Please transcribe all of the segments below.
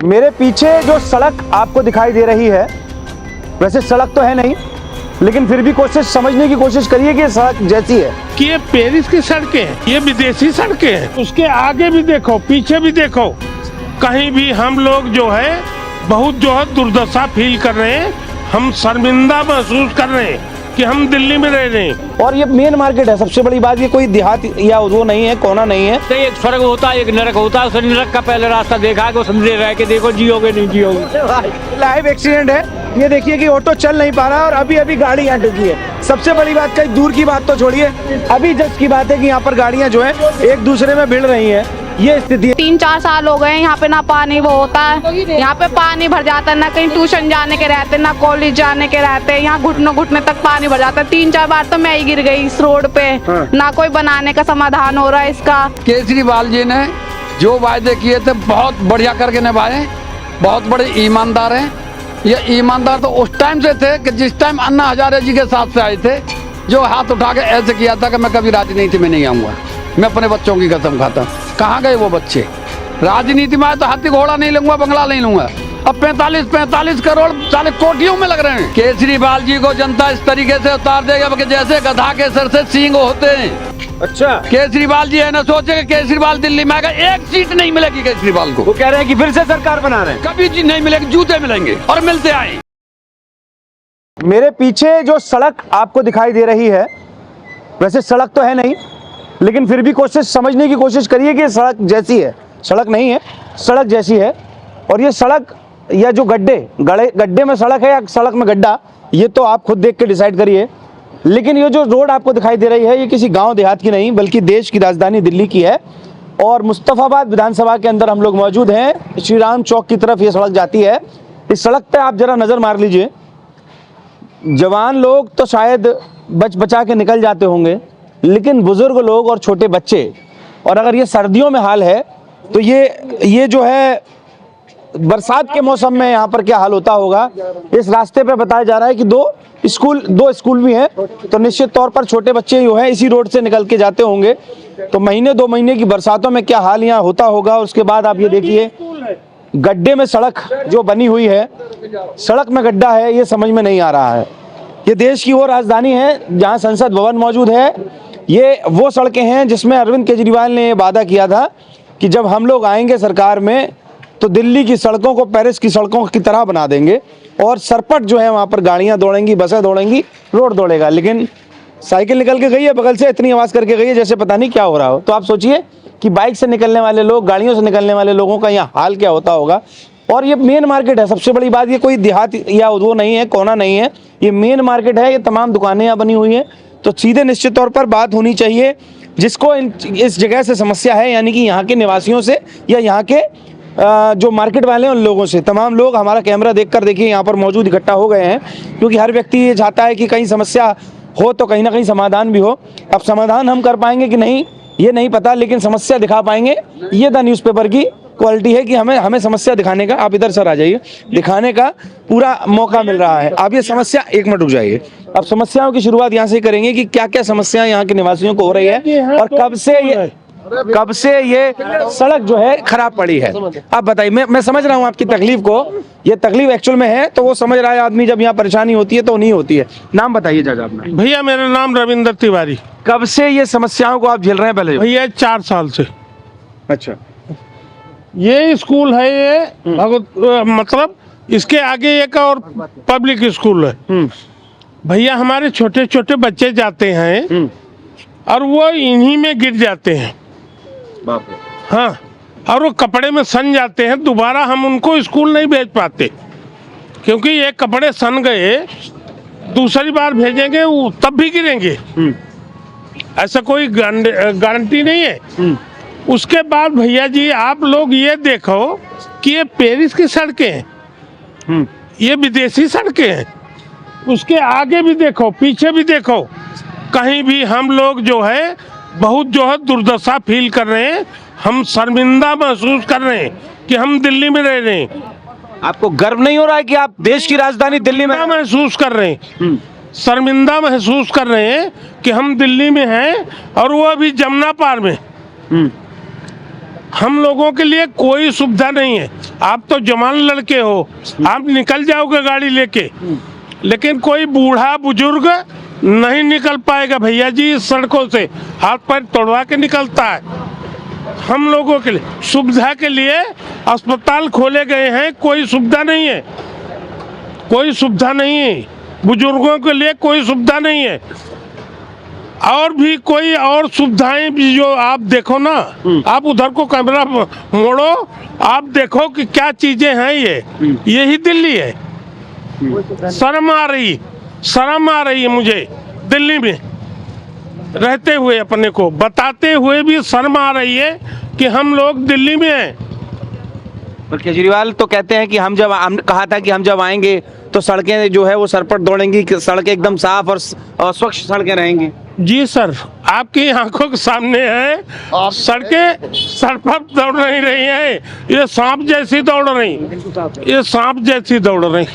मेरे पीछे जो सड़क आपको दिखाई दे रही है, वैसे सड़क तो है नहीं, लेकिन फिर भी समझने की कोशिश करिए कि सड़क जैसी है कि ये पेरिस की सड़कें हैं, ये विदेशी सड़कें हैं। उसके आगे भी देखो, पीछे भी देखो, कहीं भी हम लोग जो है बहुत जो है दुर्दशा फील कर रहे हैं। हम शर्मिंदा महसूस कर रहे हैं कि हम दिल्ली में रह रहे हैं। और ये मेन मार्केट है। सबसे बड़ी बात, ये कोई देहात या वो नहीं है, कोना नहीं है। तो एक स्वर्ग होता है, एक नरक होता है। उस नरक का पहले रास्ता देखा है, समझे रह के देखो, जियोगे नहीं जियोगे। लाइव एक्सीडेंट है। ये देखिए कि ऑटो चल नहीं पा रहा और अभी अभी गाड़ी यहाँ डूबी है। सबसे बड़ी बात, कहीं दूर की बात तो छोड़िए, अभी जस्ट की बात है कि यहाँ पर गाड़ियाँ जो है एक दूसरे में भिड़ रही है। ये स्थिति 3-4 साल हो गए यहाँ पे ना पानी वो होता है, यहाँ पे पानी भर जाता है, ना कहीं ट्यूशन जाने के रहते, ना कॉलेज जाने के रहते, यहाँ घुटनों घुटने तक पानी भर जाता है। 3-4 बार तो मैं ही गिर गई इस रोड पे। ना कोई बनाने का समाधान हो रहा है इसका। केजरीवाल जी ने जो वायदे किए थे बहुत बढ़िया करके निभाए, बहुत बड़े ईमानदार हैं। ये ईमानदार तो उस टाइम से थे कि जिस टाइम अन्ना हजारे जी के साथ से आए थे, जो हाथ उठा के ऐसे किया था कि मैं कभी राजनीति में नहीं आऊंगा, मैं अपने बच्चों की कसम खाता। कहाँ गए वो बच्चे? राजनीति में आए तो हाथी घोड़ा नहीं लूंगा, बंगला नहीं लूंगा। अब 45 करोड़ साले कोटियों में लग रहे हैं। केजरीवाल जी को जनता इस तरीके से उतार देगा कि जैसे गधा के सर से सींग होते हैं। अच्छा, केजरीवाल जी है ना सोचे कि केजरीवाल दिल्ली में आएगा, एक सीट नहीं मिलेगी केजरीवाल को। वो कह रहे हैं कि फिर से सरकार बना रहे हैं। कभी जी नहीं मिलेगी, जूते मिलेंगे और मिलते आए। मेरे पीछे जो सड़क आपको दिखाई दे रही है, वैसे सड़क तो है नहीं, लेकिन फिर भी समझने की कोशिश करिए कि सड़क जैसी है। सड़क नहीं है, सड़क जैसी है। और ये सड़क या जो गड्ढे में सड़क है या सड़क में गड्ढा, ये तो आप खुद देख के डिसाइड करिए। लेकिन ये जो रोड आपको दिखाई दे रही है, ये किसी गांव देहात की नहीं, बल्कि देश की राजधानी दिल्ली की है। और मुस्तफाबाद विधानसभा के अंदर हम लोग मौजूद हैं। श्री राम चौक की तरफ ये सड़क जाती है। इस सड़क पर आप जरा नज़र मार लीजिए। जवान लोग तो शायद बचा के निकल जाते होंगे, लेकिन बुजुर्ग लोग और छोटे बच्चे, और अगर ये सर्दियों में हाल है तो ये जो है बरसात के मौसम में यहाँ पर क्या हाल होता होगा। इस रास्ते पे बताया जा रहा है कि दो स्कूल भी हैं, तो निश्चित तौर पर छोटे बच्चे जो हैं इसी रोड से निकल के जाते होंगे। तो 2 महीने की बरसातों में क्या हाल यहाँ होता होगा। उसके बाद आप ये देखिए, गड्ढे में सड़क जो बनी हुई है, सड़क में गड्ढा है, ये समझ में नहीं आ रहा है। ये देश की वो राजधानी है जहाँ संसद भवन मौजूद है। ये वो सड़कें हैं जिसमें अरविंद केजरीवाल ने वादा किया था कि जब हम लोग आएंगे सरकार में तो दिल्ली की सड़कों को पेरिस की सड़कों की तरह बना देंगे, और सरपट जो है वहाँ पर गाड़ियाँ दौड़ेंगी, बसें दौड़ेंगी, रोड दौड़ेगा। लेकिन साइकिल निकल के गई है बगल से, इतनी आवाज़ करके गई है जैसे पता नहीं क्या हो रहा हो। तो आप सोचिए कि बाइक से निकलने वाले लोग, गाड़ियों से निकलने वाले लोगों का यहाँ हाल क्या होता होगा। और ये मेन मार्केट है। सबसे बड़ी बात, ये कोई देहात या वो नहीं है, कोना नहीं है, ये मेन मार्केट है। ये तमाम दुकानें यहाँ बनी हुई हैं। तो सीधे निश्चित तौर पर बात होनी चाहिए जिसको इस जगह से समस्या है, यानी कि यहाँ के निवासियों से या यहाँ के जो मार्केट वाले हैं उन लोगों से। तमाम लोग हमारा कैमरा देखकर देखिए यहाँ पर मौजूद इकट्ठा हो गए हैं, क्योंकि हर व्यक्ति ये चाहता है कि कहीं समस्या हो तो कहीं ना कहीं समाधान भी हो। अब समाधान हम कर पाएंगे कि नहीं ये नहीं पता, लेकिन समस्या दिखा पाएंगे। ये द न्यूज़पेपर की क्वालिटी है कि हमें समस्या दिखाने का, आप इधर सर आ जाइए, दिखाने का पूरा मौका मिल रहा है। आप ये समस्या, एक मिनट रुक जाइए, अब समस्याओं की शुरुआत यहाँ से करेंगे कि क्या क्या समस्याएं यहाँ के निवासियों को हो रही है और कब से ये सड़क जो है खराब पड़ी है। आप बताइए। मैं समझ रहा हूँ आपकी तकलीफ को, ये तकलीफ एक्चुअल में है तो वो समझ रहा है आदमी, जब यहाँ परेशानी होती है तो नहीं होती है। नाम बताइए चाचा अपना। भैया मेरा नाम रविंद्र तिवारी। कब से ये समस्याओं को आप झेल रहे हैं? पहले भैया 4 साल से। अच्छा, ये स्कूल है, ये मतलब इसके आगे एक और पब्लिक स्कूल है। भैया हमारे छोटे छोटे बच्चे जाते हैं और वो इन्हीं में गिर जाते हैं। हाँ, और वो कपड़े में सन जाते हैं। दोबारा हम उनको स्कूल नहीं भेज पाते, क्योंकि ये कपड़े सन गए, दूसरी बार भेजेंगे वो तब भी गिरेंगे। ऐसा कोई गारंटी नहीं है। उसके बाद भैया जी आप लोग ये देखो कि ये पेरिस की सड़कें हैं, ये विदेशी सड़कें हैं। उसके आगे भी देखो, पीछे भी देखो, कहीं भी हम लोग जो है बहुत जो है दुर्दशा फील कर रहे हैं। हम शर्मिंदा महसूस कर रहे हैं कि हम दिल्ली में रह रहे हैं। आपको गर्व नहीं हो रहा है कि आप देश की राजधानी दिल्ली में महसूस कर रहे हैं? शर्मिंदा महसूस कर रहे हैं कि हम दिल्ली में हैं और वो अभी जमुना पार में। हम लोगों के लिए कोई सुविधा नहीं है। आप तो जवान लड़के हो, आप निकल जाओगे गाड़ी लेके, लेकिन कोई बूढ़ा बुजुर्ग नहीं निकल पाएगा भैया जी। इस सड़कों से हाथ पैर तोड़वा के निकलता है। हम लोगों के लिए सुविधा के लिए अस्पताल खोले गए हैं, कोई सुविधा नहीं है, कोई सुविधा नहीं है। बुजुर्गों के लिए कोई सुविधा नहीं है। और भी कोई और सुविधाएं भी जो आप देखो ना, आप उधर को कैमरा मोड़ो, आप देखो कि क्या चीजें हैं। यही दिल्ली है। शर्म आ रही है मुझे दिल्ली में रहते हुए, अपने को बताते हुए भी शर्म आ रही है कि हम लोग दिल्ली में हैं। पर केजरीवाल तो कहते हैं कि हम कहा था कि हम जब आएंगे तो सड़कें जो है वो सर पर दौड़ेंगी, सड़कें एकदम साफ और स्वच्छ सड़कें रहेंगी। जी सर, आपकी आंखों के सामने है, सड़कें सर पर दौड़ नहीं रही हैं, ये सांप जैसी दौड़ रही, ये सांप जैसी दौड़ रही।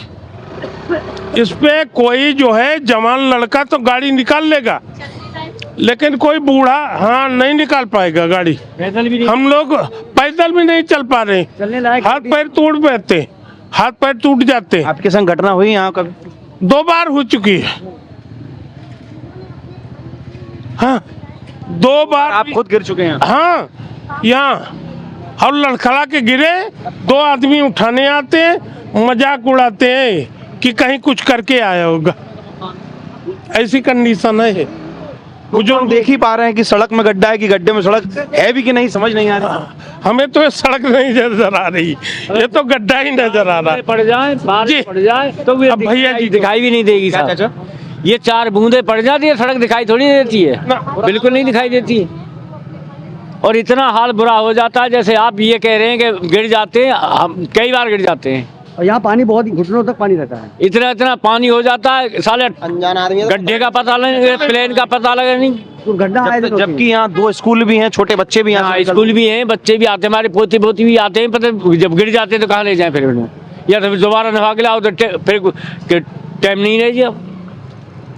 इस पे कोई जो है जवान लड़का तो गाड़ी निकाल लेगा, लेकिन कोई बूढ़ा हाँ नहीं निकाल पाएगा गाड़ी। हम लोग पैदल भी नहीं चल पा रहे, हाथ पैर टूट बैठते, हाथ पैर टूट जाते। आपके संग घटना हुई यहाँ कभी? 2 बार हो चुकी है। हाँ, 2 बार आप खुद गिर चुके हैं? हाँ, यहाँ और लड़खड़ा के गिरे, 2 आदमी उठाने आते हैं, मजाक उड़ाते हैं कि कहीं कुछ करके आया होगा। ऐसी कंडीशन है। बुजुर्ग देख ही पा रहे हैं कि सड़क में गड्ढा है कि गड्ढे में सड़क है भी कि नहीं, समझ नहीं आ रही। हमें तो ये सड़क नहीं नजर आ रही, ये तो गड्ढा ही नजर आ रहा है। पड़ जाए, बारिश पड़ जाए तो अब भैया जी दिखाई भी नहीं देगी साहब। ये 4 बूंदे पड़ जाती है, सड़क दिखाई थोड़ी देती है, बिल्कुल नहीं दिखाई देती है। और इतना हाल बुरा हो जाता है, जैसे आप ये कह रहे हैं कि गिर जाते हैं, हम कई बार गिर जाते हैं। और यहाँ पानी बहुत घुटनों तक पानी रहता है। इतना पानी हो जाता है, साले अनजान आदमी गड्ढे का पता नहीं, प्लेन का पता लगा नहीं। तो गड्ढा आए थे जबकि यहाँ 2 स्कूल भी हैं, छोटे बच्चे भी हाँ, यहाँ स्कूल भी हैं, बच्चे भी आते हैं, हमारे पोती पोती भी आते हैं। पता जब गिर जाते हैं तो कहाँ ले जाएं फिर उन्हें, या तो दोबारा नहा के लाओ तो फिर टाइम नहीं रह गया,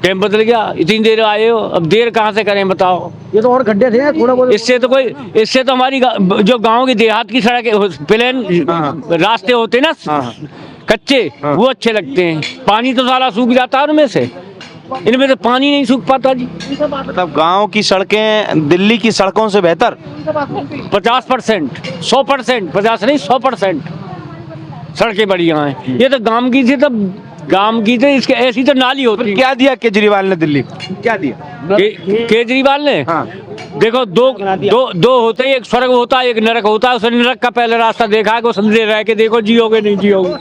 टाइम बदल गया। इतनी देर आए हो, अब देर कहाँ से करें बताओ। ये तो और गड्ढे थे थोड़ा बहुत। इससे तो हमारी जो गांव की देहात की सड़क प्लेन रास्ते होते ना कच्चे, वो अच्छे लगते हैं। पानी तो साला सूख जाता है उनमें से, इनमें तो पानी नहीं सूख पाता जी। मतलब गांव की सड़कें दिल्ली की सड़कों से बेहतर 50%, 100%, 50 नहीं 100% सड़कें बढ़िया हैं। ये तो गांव की थी, इसके ऐसी तो नाली होती। क्या दिया केजरीवाल ने दिल्ली को? क्या दिया केजरीवाल ने? हाँ। देखो दो होते हैं, एक स्वर्ग होता है, एक नरक होता है। उसने नरक का पहले रास्ता देखा है, समझे रह के देखो जियोगे नहीं जियोगे।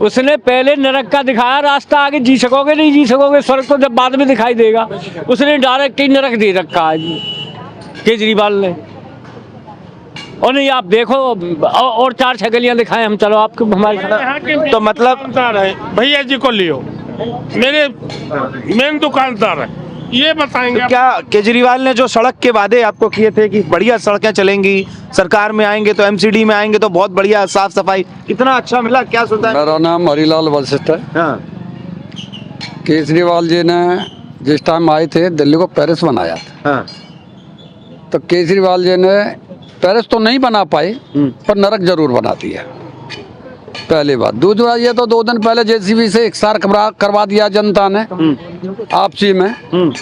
उसने पहले नरक का दिखाया रास्ता, आगे जी सकोगे नहीं जी सकोगे। स्वर्ग तो जब बाद में दिखाई देगा। उसने डायरेक्ट ही नरक दे रखा है केजरीवाल ने। और नहीं आप देखो और 4-6 गलियां दिखाएं हम, चलो आपको हमारे तो मतलब भैया जी को लियो, मेरे मेन दुकानदार है, ये बताएंगे। क्या केजरीवाल ने जो सड़क के वादे आपको किए थे कि बढ़िया सड़कें चलेंगी, सरकार में आएंगे तो एमसीडी में आएंगे तो बहुत बढ़िया साफ सफाई, कितना अच्छा मिला? क्या सुनता है? मेरा नाम हरिलाल वशिष्ठ है। हाँ। केजरीवाल जी ने जिस टाइम आए थे दिल्ली को पेरिस बनाया था। हाँ। तो केजरीवाल जी ने पेरिस तो नहीं बना पाए पर नरक जरूर बना दिया, पहली बात। दूसरी बात ये तो 2 दिन पहले जेसीबी से इकसार करवा दिया जनता ने आपसी में।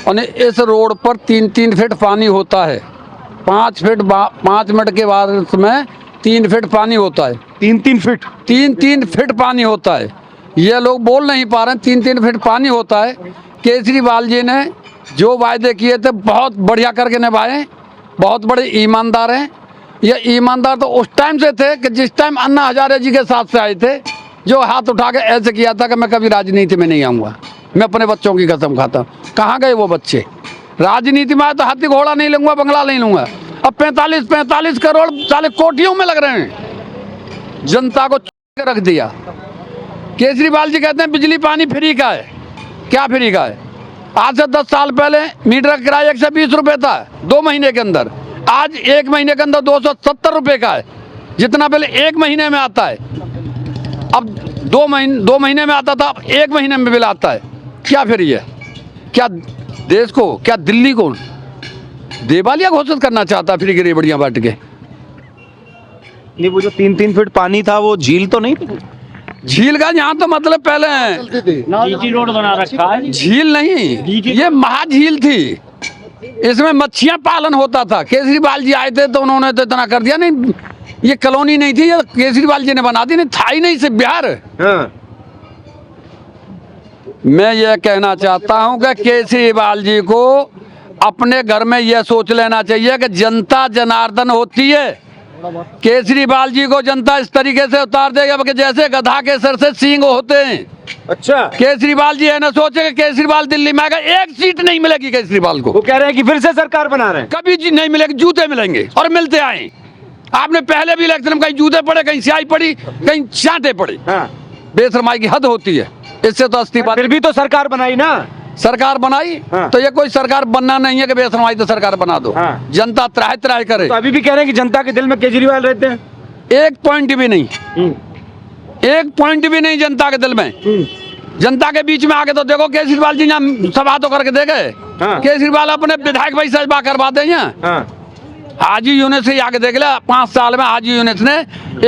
और इस रोड पर 3-3 फीट पानी होता है, 5 मिनट के बाद में 3 फीट पानी होता है। 3-3 फीट पानी होता है। ये लोग बोल नहीं पा रहे हैं 3-3 फीट पानी होता है। केजरीवाल जी ने जो वायदे किए थे बहुत बढ़िया करके निभाए, बहुत बड़े ईमानदार हैं। ये ईमानदार तो उस टाइम से थे कि जिस टाइम अन्ना हजारे जी के साथ से आए थे, जो हाथ उठा के ऐसे किया था कि मैं कभी राजनीति में नहीं आऊँगा, मैं अपने बच्चों की कसम खाता हूँ। कहाँ गए वो बच्चे? राजनीति में आए तो हाथी घोड़ा नहीं लूँगा, बंगला नहीं लूँगा। अब 45 करोड़ साले कोटियों में लग रहे हैं, जनता को रख दिया। केजरीवाल जी कहते हैं बिजली पानी फ्री का है। क्या फ्री का है? आज से 10 साल पहले मीटर का किराया 120 रुपये था 2 महीने के अंदर, आज 1 महीने के अंदर 270 रुपये का है, जितना पहले 1 महीने में आता है। अब 2 महीने में आता था, अब 1 महीने में बिल आता है। क्या फिर ये क्या देश को, क्या दिल्ली को दिवालिया घोषित करना चाहता फ्री की रेवड़ियां बांट के। नहीं, वो जो 3-3 फीट पानी था वो झील तो नहीं थी? झील का यहाँ तो मतलब पहले जीटी रोड बना रखा है। झील नहीं, ये महाझील थी। इसमें मच्छियां पालन होता था। केजरीवाल जी आए थे तो उन्होंने तो इतना कर दिया। नहीं, ये कॉलोनी नहीं थी, ये केजरीवाल जी ने बना दी। नहीं था ही नहीं सिर्फ बिहार। हाँ। मैं ये कहना चाहता हूं कि केजरीवाल जी को अपने घर में यह सोच लेना चाहिए कि जनता जनार्दन होती है। केजरीवाल जी को जनता इस तरीके से उतार देगा कि जैसे गधा के सर से सींग होते हैं। अच्छा, केजरीवाल जी है ना सोचे कि केजरीवाल दिल्ली में आएगा, एक सीट नहीं मिलेगी केजरीवाल को। वो कह रहे हैं कि फिर से सरकार बना रहे हैं। कभी जी नहीं मिलेगी, जूते मिलेंगे और मिलते आए। आपने पहले भी इलेक्शन में कहीं जूते पड़े, कहीं स्याही पड़ी, कहीं चांटे पड़े। हाँ। बेशरमाई की हद होती है। इससे तो इस्तीफा। फिर भी तो सरकार बनाई ना। सरकार बनाई। हाँ। तो ये कोई सरकार बनना नहीं है कि बेशरमाई तो सरकार बना दो। हाँ। जनता त्राह त्राह करे। तो अभी भी कह रहे हैं कि जनता के दिल में केजरीवाल रहते हैं। एक पॉइंट भी नहीं, एक पॉइंट भी नहीं जनता के दिल में। जनता के बीच में आके तो देखो, केजरीवाल जी यहाँ सभा तो करके दे गए। हाँ। केजरीवाल अपने विधायक भाई सभा करवा दे। हाँ। हाजी यूनिस से आके देख लिया, 5 साल में हाजी यूनिस ने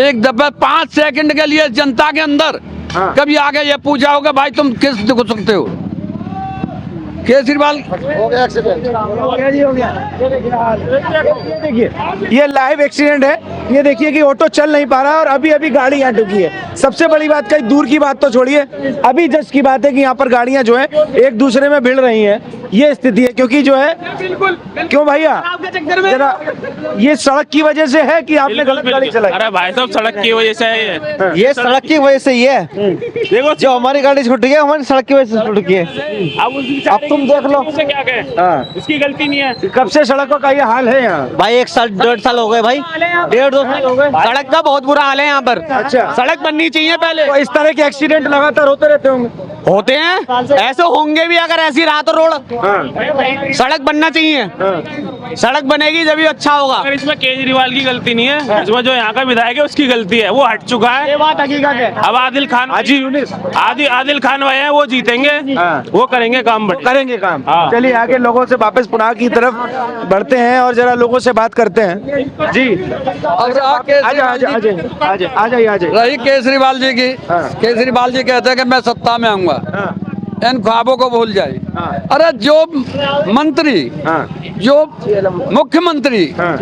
एक दफे 5 सेकंड के लिए जनता के अंदर हाँ। कभी आगे ये पूछा होगा भाई तुम किस को सकते हो। केजरीवाल देखिए, ये लाइव एक्सीडेंट है। ये देखिए कि ऑटो चल नहीं पा रहा है और अभी अभी गाड़ी यहाँ डूबी है। सबसे बड़ी बात, कहीं दूर की बात तो छोड़िए, अभी जस्ट की बात है कि यहाँ पर गाड़ियाँ जो है एक दूसरे में भिड़ रही हैं। ये स्थिति है क्योंकि जो है, क्यों भैया जरा, ये सड़क की वजह से है कि आपने गलत गाड़ी चलाई? अरे भाई साहब, सड़क की वजह से है ये सड़क की वजह से ही है। देखो, जो हमारी गाड़ी छूट गई है, हमारी सड़क की वजह से छूट गई है। अब तुम देख लो। उसे क्या कहें, हाँ। उसकी गलती नहीं है। कब से सड़कों का ये हाल है यहाँ? भाई 1 साल 1.5 साल हो गए भाई, 1.5-2 साल हो गए। सड़क का बहुत बुरा हाल है यहाँ पर। अच्छा। सड़क बननी चाहिए पहले। तो इस तरह के एक्सीडेंट लगातार होते रहते होंगे। होते हैं, ऐसे होंगे भी अगर ऐसी रहा तो रोड। हाँ। सड़क बनना चाहिए। हाँ। सड़क बनेगी जब अच्छा होगा। अगर इसमें केजरीवाल की गलती नहीं है, इसमें जो यहाँ का विधायक है उसकी गलती है। वो हट चुका है, ये बात हकीकत है। अब आदिल खान, हाजी यूनिस आदिल खान भाई है, वो जीतेंगे। हाँ। वो करेंगे काम बढ़िया। करेंगे काम। हाँ। चलिए आगे लोगों से वापस पुनः की तरफ बढ़ते हैं और जरा लोगों से बात करते हैं। जी, आ जाइए। रही केजरीवाल जी की। हाँ। केजरीवाल जी कहते हैं कि मैं सत्ता में आऊंगा, हाँ। इन ख्वाबों को भूल जाए। हाँ। अरे जो मंत्री, हाँ। जो मुख्यमंत्री हाँ।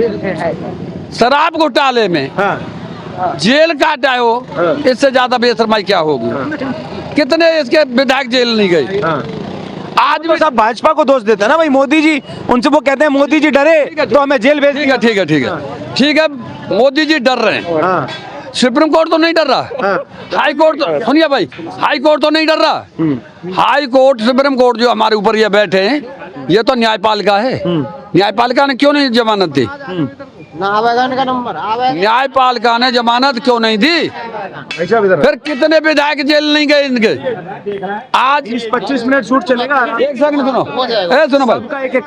शराब घोटाले में हाँ। जेल काटा हो, हाँ। इससे ज्यादा बेशरमाई क्या होगी। कितने इसके विधायक जेल नहीं गए। हाँ। आज तो सब भाजपा को दोष देते हैं ना भाई, मोदी जी, उनसे वो कहते हैं मोदी जी डरे तो हमें जेल भेज ठीक है, ठीक है, ठीक है, ठीक है। मोदी जी डर रहे हैं। हाँ। सुप्रीम कोर्ट तो नहीं डर रहा। हाँ। हाई कोर्ट तो, सुनिए भाई, हाई कोर्ट तो नहीं डर रहा। हाई कोर्ट, सुप्रीम कोर्ट जो हमारे ऊपर ये बैठे हैं, ये तो न्यायपालिका है। न्यायपालिका ने क्यों नहीं जमानत दी? न्यायपालिका ने जमानत क्यों नहीं दी? ऐसा भी फिर कितने विधायक जेल नहीं गए इनके? आज 25 मिनट शूट चलेगा। एक सेकंड सुनो, सुनो भाई,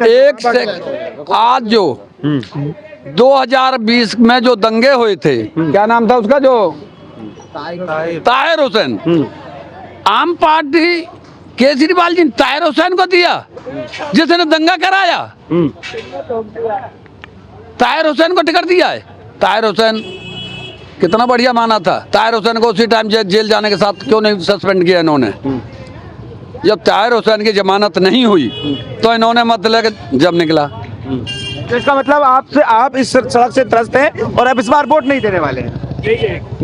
एक सेकंड। आज जो 2020 में जो दंगे हुए थे, क्या नाम था उसका, जो ताहिर हुसैन, आम पार्टी केजरीवाल जी ताहिर हुसैन को दिया जिसने दंगा कराया। ताहिर हुसैन को टिकट दिया है। ताहिर हुसैन कितना बढ़िया माना था। ताहिर हुसैन को उसी टाइम जेल जाने के साथ क्यों नहीं सस्पेंड किया इन्होंने? जब ताहिर हुसैन की जमानत नहीं हुई तो इन्होंने मतलब जब निकला। तो इसका मतलब आप इस सड़क से त्रस्त हैं और अब इस बार वोट नहीं देने वाले हैं।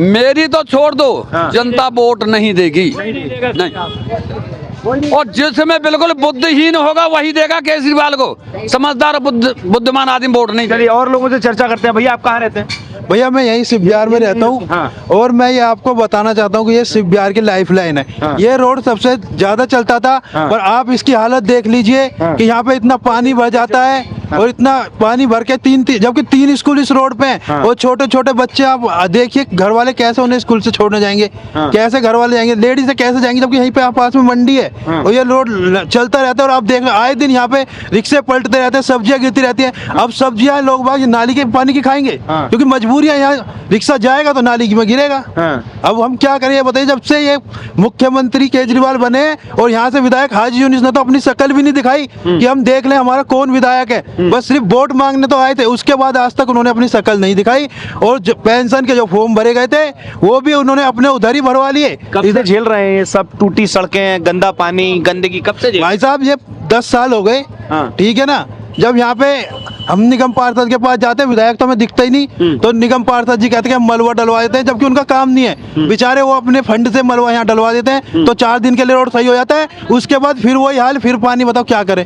मेरी तो छोड़ दो। हाँ। जनता वोट नहीं देगी, नहीं। और जिसमें बिल्कुल बुद्धिहीन होगा वही देगा केजरीवाल को। समझदार और बुद्धिमान आदमी वोट नहीं देगा। चलिए और लोगों से चर्चा करते हैं। भैया आप कहाँ रहते हैं? भैया मैं यहीं शिव बिहार में रहता हूँ। हाँ। और मैं ये आपको बताना चाहता हूँ कि ये शिव बिहार की लाइफ लाइन है। हाँ। ये रोड सबसे ज्यादा चलता था। हाँ। पर आप इसकी हालत देख लीजिए। हाँ। कि यहाँ पे इतना पानी भर जाता है। हाँ। और इतना पानी भर के जबकि 3 स्कूल इस रोड पे हैं। हाँ। और छोटे छोटे बच्चे, आप देखिए घर वाले कैसे उन्हें स्कूल से छोड़ने जाएंगे। हाँ। कैसे घर वाले जाएंगे, लेडीज से कैसे जाएंगे, जबकि यहीं पे पास में मंडी है। हाँ। और ये रोड चलता रहता है। और आप देख लो आए दिन यहाँ पे रिक्शे पलटते रहते हैं, सब्जियां गिरती रहती हैं। अब सब्जियां लोग बाग नाली के पानी की खाएंगे। हाँ। क्योंकि मजबूरी है, यहाँ रिक्शा जाएगा तो नाली में गिरेगा। हाँ। अब हम क्या करें ये बताइए। जब से ये मुख्यमंत्री केजरीवाल बने और यहाँ से विधायक हाजी यूनिस ने तो अपनी शक्ल भी नहीं दिखाई कि हम देख लें हमारा कौन विधायक है। बस सिर्फ वोट मांगने तो आए थे, उसके बाद आज तक उन्होंने अपनी शक्ल नहीं दिखाई। और जो पेंशन के जो फॉर्म भरे गए थे वो भी उन्होंने अपने उधर ही भरवा लिए। कब से झेल रहे हैं ये सब? टूटी सड़कें, गंदा पानी, गंदगी, कब से झेल? भाई साहब ये 10 साल हो गए, हाँ। ठीक है ना। जब यहाँ पे हम निगम पार्षद के पास जाते हैं, विधायक तो हमें दिखता ही नहीं, तो निगम पार्षद जी कहते हैं हम मलबा डलवा देते हैं, जबकि उनका काम नहीं है। बेचारे वो अपने फंड से मलबा यहाँ डलवा देते हैं, तो 4 दिन के लिए रोड सही हो जाता है, उसके बाद फिर वही हाल, फिर पानी, बताओ क्या करें।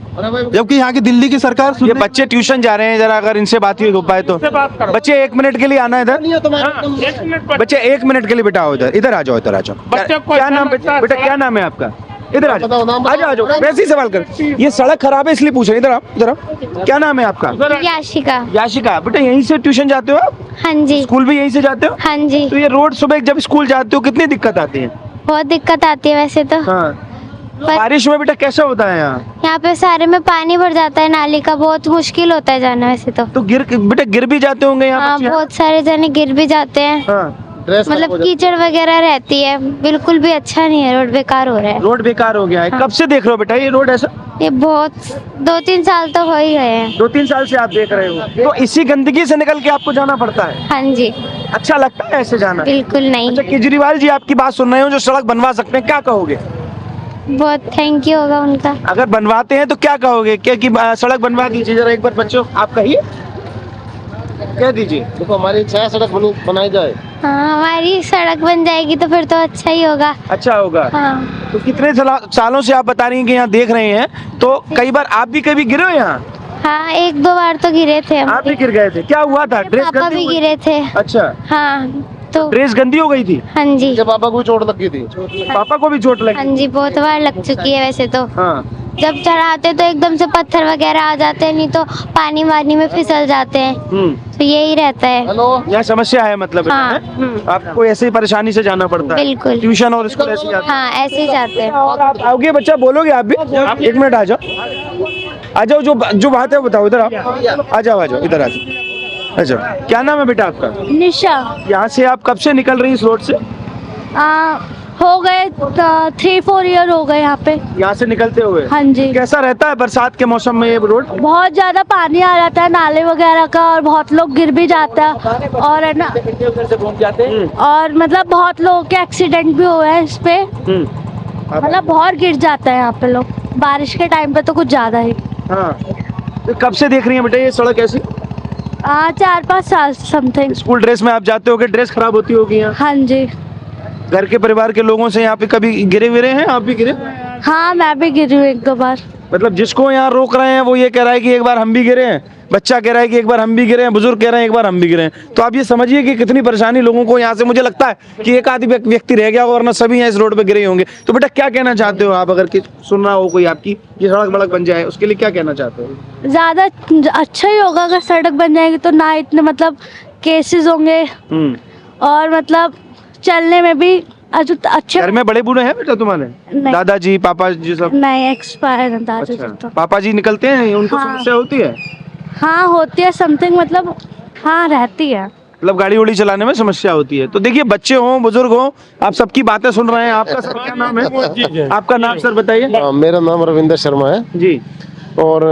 जबकि यहाँ की दिल्ली की सरकार ये बच्चे ट्यूशन जा रहे हैं, जरा अगर इनसे बात ही हो पाए तो। बच्चे 1 मिनट के लिए आना है इधर। बच्चे 1 मिनट के लिए बेटा आओ इधर, इधर आ जाओ, इधर आ जाओ। बच्चे को क्या नाम बेटा, क्या नाम है आपका? इधर आ जाओ, आ जाओ, वैसे ही सवाल कर। ये सड़क खराब है इसलिए पूछ रहे हैं, इधर आओ, इधर आओ। क्या नाम है आपका? याशिका। याशिका, बेटा यहीं से ट्यूशन जाते हो आप? हाँ जी। स्कूल भी यहीं से जाते हो? हाँ जी। तो ये रोड सुबह जब स्कूल जाते हो कितनी दिक्कत आती है? बहुत दिक्कत आती है वैसे तो। हाँ। पर बारिश में बेटा कैसा होता है यहाँ? यहाँ पे सारे में पानी भर जाता है, नाली का बहुत मुश्किल होता है जाना वैसे तो। तो बेटा गिर भी जाते होंगे यहाँ हाँ, बच्चे? बहुत सारे जने गिर भी जाते हैं। हाँ। मतलब कीचड़ वगैरह रहती है, बिल्कुल भी अच्छा नहीं है, रोड बेकार हो रहा है। रोड बेकार हो गया है। कब से देख रहे हो बेटा ये रोड ऐसा? ये बहुत 2-3 साल तो हो ही गए हैं। 2-3 साल से आप देख रहे हो, तो इसी गंदगी से निकल के आपको जाना पड़ता है? हाँ जी। अच्छा लगता है ऐसे जाना? बिल्कुल नहीं। अच्छा, केजरीवाल जी आपकी बात सुन रहे हो, जो सड़क बनवा सकते हैं, क्या कहोगे? बहुत थैंक यू होगा उनका। अगर बनवाते हैं तो क्या कहोगे? क्या कि सड़क बनवा दीजिए जरा एक बार, बच्चों आप कहिए, कह दीजिए। देखो हमारी इच्छा है सड़क बनाई जाए। हाँ, हमारी सड़क बन जाएगी तो फिर तो अच्छा ही होगा। अच्छा होगा। हाँ। तो कितने सालों से आप बता रही हैं कि यहाँ देख रहे हैं, तो कई बार आप भी कभी गिरे हो यहाँ? हाँ, 1-2 बार तो गिरे थे हम। आप भी गिर गए थे? क्या हुआ था? ड्रेस पापा गंदी भी हो गई? गिरे थे। अच्छा, हाँ तो ड्रेस गंदी हो गई थी? हाँ जी। जब पापा को चोट लगी थी। पापा को भी चोट लगी? हाँ जी, बहुत बार लग चुकी है वैसे तो। हाँ। जब चढ़ाते तो एकदम से पत्थर वगैरह आ जाते हैं, नहीं तो पानी वानी में फिसल जाते हैं, तो यही रहता है। यहाँ समस्या है मतलब? हाँ। है? आपको ऐसे ही परेशानी से जाना पड़ता है? बिल्कुल। ट्यूशन और स्कूल ऐसे जाते हैं? हाँ, ऐसे ही जाते हैं। और आप आओगे बच्चा, बोलोगे आप भी? 1 मिनट आ जाओ, जो बात है बताओ, इधर आ जाओ इधर आ जाओ। अच्छा, क्या नाम है बेटा आपका? निशा। यहाँ से आप कब से निकल रही है इस रोड से? हो गए 3-4 ईयर हो गए यहाँ पे। यहाँ से निकलते हुए? हाँ जी। कैसा रहता है बरसात के मौसम में ये रोड? बहुत ज्यादा पानी आ जाता है नाले वगैरह का, और बहुत लोग गिर भी जाता है, और है ना, और मतलब बहुत लोगों के एक्सीडेंट भी हुए हैं इस पे। मतलब बहुत गिर जाता है यहाँ पे लोग, बारिश के टाइम पे तो कुछ ज्यादा ही। हाँ। तो कब से देख रही हैं बेटा ये सड़क ऐसी? 4-5 साल समथिंग। स्कूल ड्रेस में आप जाते होगे, ड्रेस खराब होती होगी यहाँ? हाँ जी। घर के परिवार के लोगों से यहाँ पे कभी गिरे हैं? आप भी गिरे? हाँ, मैं भी गिरी हूँ 1-2 बार। मतलब जिसको यहाँ रोक रहे हैं वो ये कह रहा है कि एक बार हम भी गिरे हैं, बच्चा कह रहा है कि एक बार हम भी गिरे हैं, बुजुर्ग कह रहे हैं एक बार हम भी गिरे हैं। तो आप ये समझिए कि कितनी परेशानी लोगों को यहाँ से, मुझे लगता है कि एक आदि व्यक्ति रह गया वरना सभी यहाँ इस रोड पे गिरे होंगे। तो बेटा क्या कहना चाहते हो आप, अगर सुन रहा हो कोई आपकी, ये सड़क बड़क बन जाए, उसके लिए क्या कहना चाहते हो? ज्यादा अच्छा ही होगा अगर सड़क बन जाएगी तो, ना इतने मतलब केसेस होंगे, और मतलब चलने में भी अच्छे। घर में बड़े बूढ़े हैं बेटा तुम्हारे? नहीं। दादाजी, पापा जी सब? नहीं, एक्सपायर है दादाजी अच्छा। तो। पापा जी निकलते हैं, उनको हाँ। समस्या होती है? हाँ, होती है समथिंग, मतलब हाँ रहती है। मतलब गाड़ी उड़ी चलाने में समस्या होती है। तो देखिए, बच्चे हों बुजुर्ग हों, आप सबकी बातें सुन रहे हैं। आपका सर क्या नाम है? आपका नाम सर बताइए। मेरा नाम रविंदर शर्मा है जी। और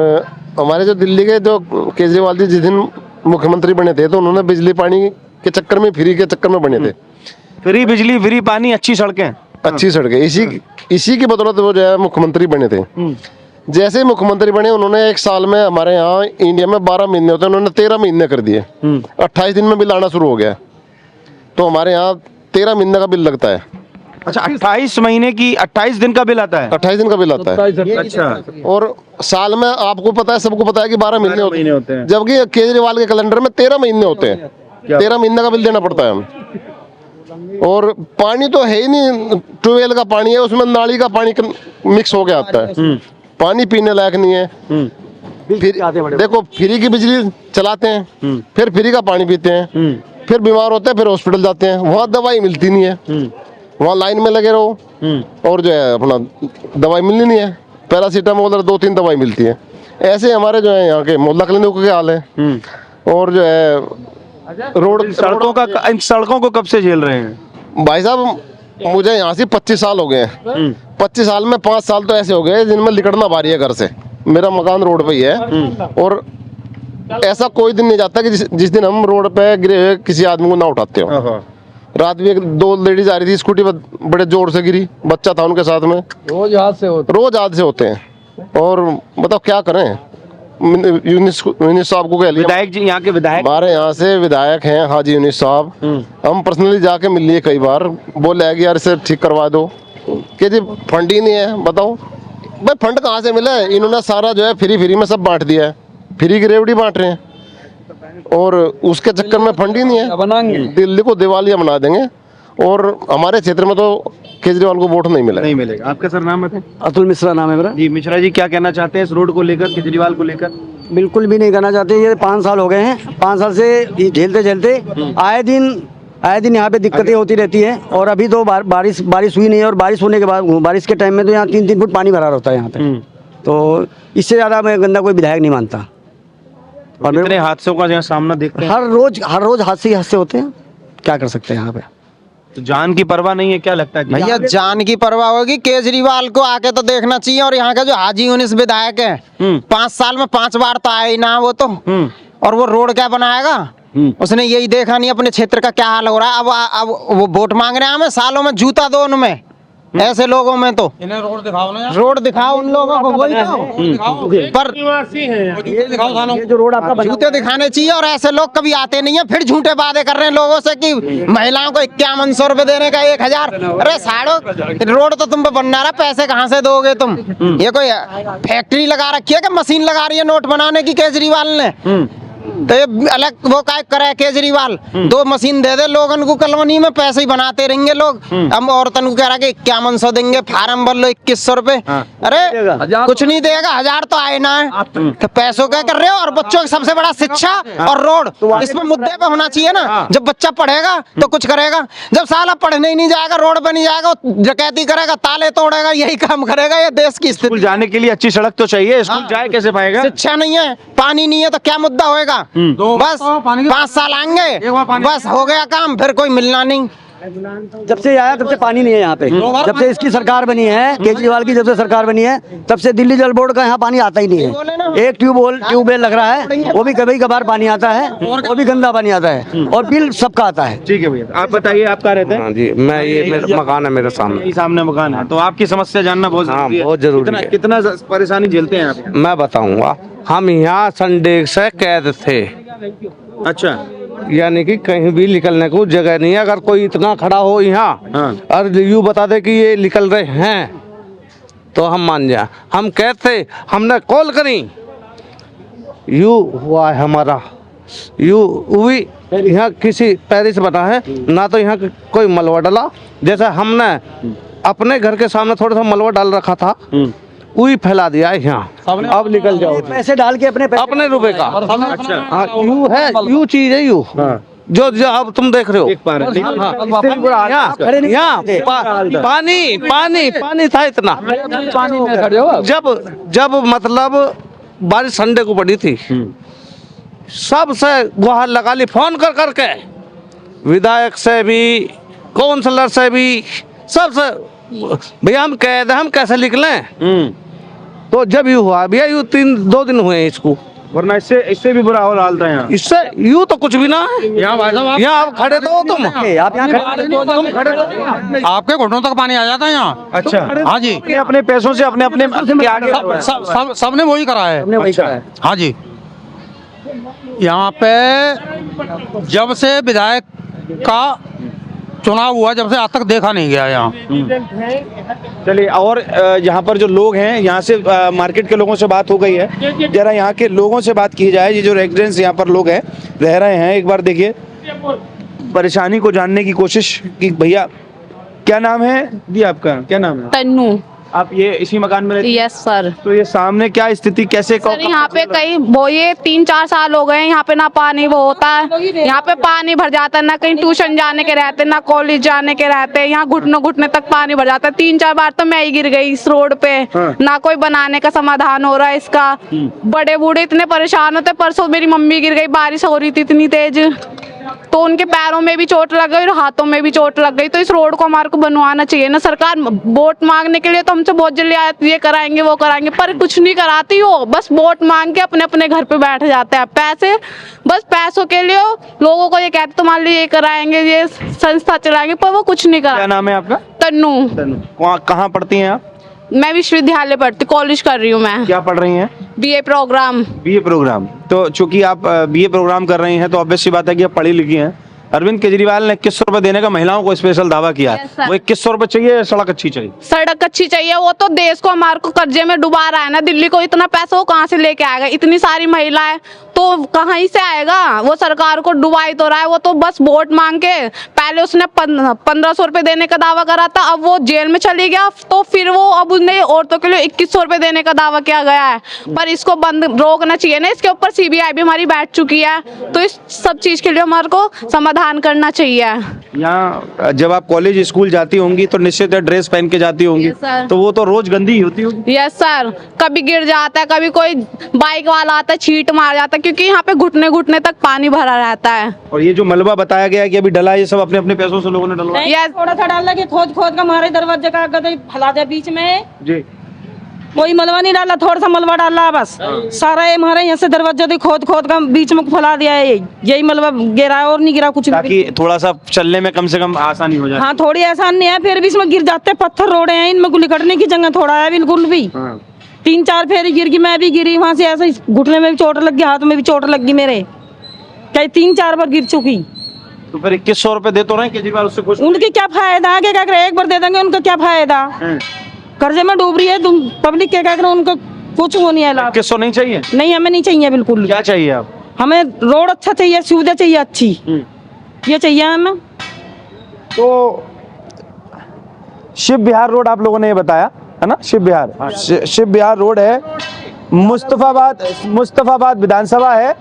हमारे जो दिल्ली के जो केजरीवाल जी जिस दिन मुख्यमंत्री बने थे, तो उन्होंने बिजली पानी के चक्कर में, फ्री के चक्कर में बने थे। फ्री बिजली, फ्री पानी, अच्छी सड़कें, अच्छी सड़कें, इसी की बदौलत वो जो है मुख्यमंत्री बने थे। जैसे मुख्यमंत्री बने, उन्होंने 1 साल में, हमारे यहाँ इंडिया में 12 महीने होते हैं, उन्होंने 13 महीने कर दिए। 28 दिन में बिल आना शुरू हो गया। तो हमारे यहाँ 13 महीने का बिल लगता है। अच्छा, 28 महीने की 28 दिन का बिल आता है? 28 दिन का बिल आता है। अच्छा। और साल में आपको पता है, सबको पता है कि 12 महीने होते हैं, जबकि केजरीवाल के कैलेंडर में 13 महीने होते हैं। 13 महीने का बिल देना पड़ता है। और पानी तो है ही नहीं, ट्यूबवेल का पानी है, उसमें नाली का पानी मिक्स हो गया आता है, पानी पीने लायक नहीं है। फिर देखो, फ्री की बिजली चलाते हैं, फिर फ्री का पानी पीते हैं, फिर बीमार होते हैं, फिर हॉस्पिटल जाते हैं, वहाँ दवाई मिलती नहीं है, वहाँ लाइन में लगे रहो, और जो है अपना दवाई मिलनी नहीं है। पैरासीटामोल और 2-3 दवाई मिलती है। ऐसे हमारे जो है यहाँ के मोहल्ला क्लिनिक के हाल है। और जो है रोड, इन सड़कों को कब से झेल रहे हैं? भाई साहब मुझे यहाँ से 25 साल हो गए हैं। 25 साल में 5 साल तो ऐसे हो गए जिनमें निकलना भारी है घर से। मेरा मकान रोड पे ही है और ऐसा कोई दिन नहीं जाता कि जिस दिन हम रोड पे गिरे हुए किसी आदमी को ना उठाते हो। रात भी 2 लेडीज आ रही थी स्कूटी पर, बड़े जोर से गिरी, बच्चा था उनके साथ में। रोज हादसे होते हैं और बताओ क्या करें। यूनिस साहब को कह लिया, विधायक जी यहाँ के विधायक, हमारे यहाँ से विधायक हैं हाजी यूनिस साहब। हम पर्सनली जाके मिल लिए कई बार, बोले है कि यार इसे ठीक करवा दो कि जी फंड ही नहीं है। बताओ भाई फंड कहाँ से मिले। इन्होंने सारा जो है फ्री में सब बांट दिया है, फ्री की रेवड़ी बांट रहे हैं और उसके चक्कर में फंड ही नहीं है। दिल्ली को दिवालिया बना देंगे और हमारे क्षेत्र में तो केजरीवाल को वोट नहीं मिलेगा। आपका सर नाम है? अतुल मिश्रा नाम है मेरा जी मिश्रा जी, क्या कहना चाहते हैं इस रोड को लेकर, केजरीवाल को लेकर? बिल्कुल भी नहीं कहना चाहते। ये 5 साल हो गए हैं, 5 साल से झेलते आए दिन यहाँ पे दिक्कतें होती रहती हैं और अभी तो बारिश हुई नहीं है और बारिश होने के बाद बारिश के टाइम में तो यहाँ 3-3 फुट पानी भरा रहता है यहाँ पे। तो इससे ज़्यादा मैं गंदा कोई विधायक नहीं मानता। और इतने हादसों का यहाँ सामना देखते हैं, हर रोज हादसे होते हैं, क्या कर सकते हैं यहाँ पे। तो जान की परवाह नहीं है, क्या लगता है भैया? जान की परवाह होगी, केजरीवाल को आके तो देखना चाहिए। और यहाँ का जो हाजी यूनिस विधायक है 5 साल में 5 बार तो आया ही ना वो तो। और वो रोड क्या बनाएगा? उसने यही देखा नहीं अपने क्षेत्र का क्या हाल हो रहा है। अब वो वोट मांग रहे हैं हमें, सालों में जूता दो उनमें, ऐसे लोगों में तो इन्हें रोड दिखाओ उन लोगों को, वही तो। पर ये जो रोड आपका जूते दिखाने चाहिए और ऐसे लोग कभी आते नहीं है, फिर झूठे वादे कर रहे हैं लोगों से कि महिलाओं को 5100 रुपए देने का 1000। अरे साड़ो, रोड तो तुम पे बनना रहा, पैसे कहाँ से दोगे तुम? ये कोई फैक्ट्री लगा रखी है कि मशीन लगा रही है नोट बनाने की केजरीवाल ने? तो ये अलग वो काय करे केजरीवाल, 2 मशीन दे दे लोगन को कॉलोनी में, पैसे ही बनाते रहेंगे लोग। हम औरतन को कह रहा है कि 5100 देंगे, फार्म भर लो 2100 रुपए। अरे कुछ नहीं देगा, 1000 तो आए ना है, तो पैसों क्या कर रहे हो? और बच्चों की सबसे बड़ा शिक्षा और रोड, इसमें मुद्दे पे होना चाहिए ना। जब बच्चा पढ़ेगा तो कुछ करेगा, जब साला पढ़ने ही नहीं जाएगा, रोड पे नहीं जाएगा, डकैती करेगा, ताले तोड़ेगा, यही काम करेगा। ये देश की स्थिति। जाने के लिए अच्छी सड़क तो चाहिए, स्कूल जाए कैसे पाएगा? शिक्षा नहीं है, पानी नहीं है, तो क्या मुद्दा होएगा? बस 5 साल आएंगे, बस हो गया काम, फिर कोई मिलना नहीं। जब से आया तब से पानी नहीं है यहाँ पे। जब से इसकी सरकार बनी है, केजरीवाल की जब से सरकार बनी है, तब से दिल्ली जल बोर्ड का यहाँ पानी आता ही नहीं है। एक ट्यूबवेल लग रहा है, वो भी कभी कभार पानी आता है, वो भी गंदा पानी आता है और बिल सबका आता है। ठीक है भैया, आप बताइए आप कहाँ रहते हैं? जी मैं ये मकान है मेरे सामने मकान है, तो आपकी समस्या जानना बहुत जरूरी है। बहुत जरूरी है। कितना परेशानी झेलते हैं आप? मैं बताऊंगा, हम यहाँ संडे से कैद थे। अच्छा, यानी कि कहीं भी निकलने को जगह नहीं है। अगर कोई इतना खड़ा हो यहाँ और यूँ बता दे कि ये निकल रहे हैं तो हम मान जाए। हम कहते, हमने कॉल करी, यू हुआ है हमारा, यू हुई यहाँ किसी पेरिस बना है ना, तो यहाँ कोई मलबा डाला। जैसे हमने अपने घर के सामने थोड़ा सा मलबा डाल रखा था, वही फैला दिया है यहाँ। अब निकल जाओ, पैसे डाल के अपने रुपए का। अच्छा, हाँ, यू है, यू चीज है, यू जो अब तुम देख रहे हो। यहाँ पानी था इतना, जब मतलब बारिश संडे को पड़ी थी, सबसे गुहार लगा ली फोन कर करके, विधायक से भी, काउंसलर से भी, सबसे। भैया हम कैद, हम कैसे निकलें? तो जब यू हुआ भैया, यू 2 दिन हुए इसको, वरना इससे भी बुरा हाल था यहाँ। इससे यूं तो कुछ भी ना है। यहाँ आप खड़े तो तुम, आप यहाँ तुम खड़े तो आपके घुटनों तक पानी आ जाता है यहाँ। अच्छा, हाँ जी, अपने पैसों से अपने सबने वही करा है। हाँ जी, यहाँ पे जब से विधायक का चुनाव हुआ, जब से आज तक देखा नहीं गया यहाँ। चलिए, और यहाँ पर जो लोग हैं, यहाँ से मार्केट के लोगों से बात हो गई है, जरा यहाँ के लोगों से बात की जाए। ये जो रेजिडेंट्स यहाँ पर लोग हैं, रह रहे हैं, एक बार देखिए, परेशानी को जानने की कोशिश की। भैया क्या नाम है जी आपका? क्या नाम है? तन्नू। आप ये इसी मकान में रहते हैं? Yes sir. तो ये सामने क्या स्थिति, कैसे? सर यहाँ पे कई ये 3-4 साल हो गए, यहाँ पे ना पानी वो होता है, यहाँ पे पानी भर जाता है, ना कहीं ट्यूशन जाने के रहते, ना कॉलेज जाने के रहते, यहाँ घुटने तक पानी भर जाता है। 3-4 बार तो मैं ही गिर गई इस रोड पे। ना कोई बनाने का समाधान हो रहा है इसका। बड़े बूढ़े इतने परेशान होते, परसों मेरी मम्मी गिर गई, बारिश हो रही थी इतनी तेज। तो उनके पैरों में भी चोट लग गई और हाथों में भी चोट लग गई। तो इस रोड को हमारे को बनवाना चाहिए ना। सरकार वोट मांगने के लिए तो हमसे बहुत जल्दी ये कराएंगे वो कराएंगे, पर कुछ नहीं कराती हो। बस वोट मांग के अपने अपने घर पे बैठ जाते हैं। पैसे, बस पैसों के लिए लोगों को ये कहते तुम्हारे लिए ये कराएंगे, ये संस्था चलाएंगे, पर वो कुछ नहीं करा। क्या नाम है आपका? तन्नू। कहाँ पढ़ती हैं आप? मैं विश्वविद्यालय पढ़ती, कॉलेज कर रही हूँ मैं। क्या पढ़ रही हैं? BA programme. BA programme. तो चूंकि आप बीए प्रोग्राम कर रही हैं तो ऑब्वियस सी बात है कि आप पढ़ी लिखी हैं। अरविंद केजरीवाल ने 2100 रुपए देने का महिलाओं को स्पेशल दावा किया है। वो 2100 रुपए चाहिए या सड़क अच्छी चाहिए? सड़क अच्छी चाहिए। वो तो देश को हमारे को कर्जे में डुबा रहा है ना। दिल्ली को इतना पैसा वो कहाँ से लेके आएगा? इतनी सारी महिलाएं तो कहाँ ही से आएगा? वो सरकार को डुबाई तो रहा है। वो तो बस वोट मांग के, पहले उसने 1500 रुपए देने का दावा करा था, अब वो जेल में चली गया, तो फिर वो अब उसने औरतों के लिए 2100 रुपए देने का दावा किया गया है। पर इसको बंद रोकना चाहिए ना। इसके ऊपर सीबीआई भी हमारी बैठ चुकी है, तो इस सब चीज के लिए हमारे को समाधान करना चाहिए। यहाँ जब आप कॉलेज स्कूल जाती होंगी तो निश्चित ड्रेस पहन के जाती होंगी, तो वो तो रोज गंदी ही होती होगी। यस सर, कभी गिर जाता है, कभी कोई बाइक वाला आता है छींट मार जाता है, क्योंकि यहाँ पे घुटने घुटने तक पानी भरा रहता है। और ये जो मलबा बताया गया है कि अभी डला है, ये सब अपने अपने पैसों से लोगों ने डलवाया? यस, थोड़ा सा डाल के खोद खोद का हमारे दरवाजे का फैला दिया बीच में जी। कोई मलबा नहीं डाला, थोड़ा सा मलबा डाला है बस। सारा ये हमारे यहाँ से दरवाजा खोद खोद का बीच में फैला दिया है। यही मलबा गिरा है और नहीं गिरा कुछ, ताकि थोड़ा सा चलने में कम से कम आसानी हो जाए। हाँ, थोड़ी आसान नहीं है, फिर भी इसमें गिर जाते हैं। पत्थर रोड़े हैं, इनमें लिकड़ने की जगह थोड़ा है बिल्कुल भी। 3-4 फेरी गिर गई, मैं भी गिरी वहाँ से। ऐसे घुटने में भी चोट लग गई, हाथ में भी चोट लग गई मेरे, कई 3-4 बार गिर चुकी। तो फिर 2100 रुपए दे तो रहे केजरीवाल, उससे कुछ उनके क्या फायदा? आगे क्या करे, एक बार दे देंगे, उनका क्या फायदा? कर्जे में डूब रही है तुम पब्लिक, क्या करें? उनको कुछ वो नहीं है लाभ। 2100 नहीं चाहिए? नहीं, हमें नहीं चाहिए बिल्कुल। क्या चाहिए आप? हमें रोड अच्छा चाहिए, सुविधा चाहिए अच्छी, ये चाहिए हमें। तो शिव बिहार रोड आप लोगों ने ये बताया है ना? शिव बिहार रोड है, मुस्तफाबाद विधानसभा है।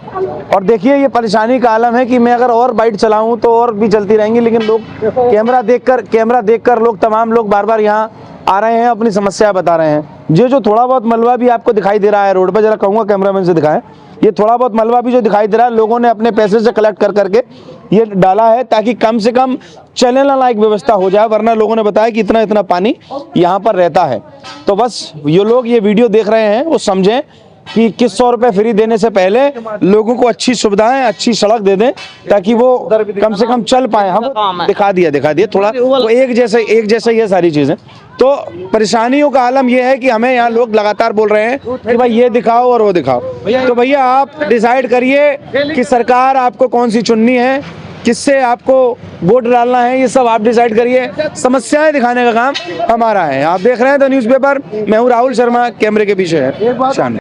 और देखिए ये परेशानी का आलम है कि मैं अगर और बाइट चलाऊं तो और भी चलती रहेंगी, लेकिन लोग कैमरा देखकर लोग, तमाम लोग बार बार यहाँ आ रहे हैं, अपनी समस्या बता रहे हैं। जो थोड़ा बहुत मलबा भी आपको दिखाई दे रहा है रोड पर, जरा कहूँगा कैमरामैन से दिखाएं। ये थोड़ा बहुत मलबा भी जो दिखाई दे रहा है, लोगों ने अपने पैसे से कलेक्ट कर करके ये डाला है, ताकि कम से कम चलने लायक व्यवस्था हो जाए। वरना लोगों ने बताया कि इतना इतना पानी यहाँ पर रहता है। तो बस ये लोग ये वीडियो देख रहे हैं वो समझें कि 2100 रुपए फ्री देने से पहले लोगों को अच्छी सुविधाएं, अच्छी सड़क दे दें, ताकि वो कम से कम चल पाए। हम दिखा दिया थोड़ा वो एक जैसे ये सारी चीजें। तो परेशानियों का आलम यह है कि हमें यहाँ लोग लगातार बोल रहे हैं कि भाई ये दिखाओ और वो दिखाओ। तो भैया आप डिसाइड करिए कि सरकार आपको कौन सी चुननी है, किससे आपको वोट डालना है, ये सब आप डिसाइड करिए। समस्याएं दिखाने का काम हमारा है। आप देख रहे हैं द न्यूज़पेपर, मैं हूँ राहुल शर्मा, कैमरे के पीछे है शान।